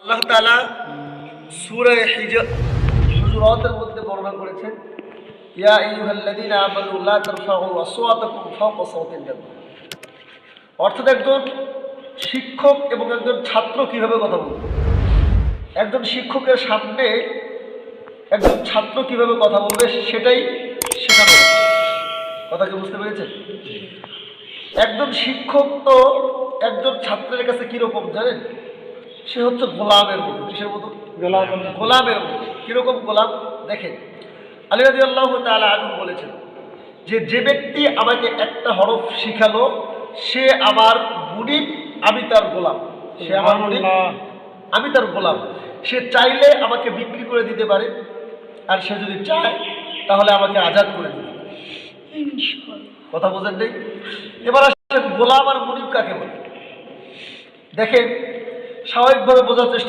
আল্লাহ তাআলা সূরা হুজুরাতের মধ্যে বর্ণনা করেছেন, ইয়া আইয়ুহাল্লাযীনা আমানু লা তারফাউ আসওয়াতাকুম ফাওকা সাওতিন নাবী। অর্থাৎ একজন শিক্ষক এবং একজন ছাত্র কিভাবে কথা বলবে, একজন শিক্ষকের সামনে একজন ছাত্র কিভাবে কথা বলবে সেটাই শেখানো হচ্ছে। কথা কি বুঝতে পেরেছেন? একজন শিক্ষক তো একজন ছাত্রের কাছে কিরকম জানেন? সে হচ্ছে গোলামের মতো। কিসের মতো? গোলামের মতো। কিরকম গোলাম? দেখেন, আলী রাদিয়াল্লাহু তাআলা আনহু বলেছেন যে ব্যক্তি আমাকে একটা হরফ শিখালো সে আমার মুরিদ, আমি তার গোলাম। সে আমার মুরিদ, আমি তার গোলাম। সে চাইলে আমাকে বিক্রি করে দিতে পারে, আর সে যদি চায় তাহলে আমাকে আজাদ করে দিতে পারে। কথা বোঝেন নেই? এবার আসলে গোলাম আর মুরিদ কাকে বলে? দেখেন, স্বাভাবিকভাবে বোঝার চেষ্টা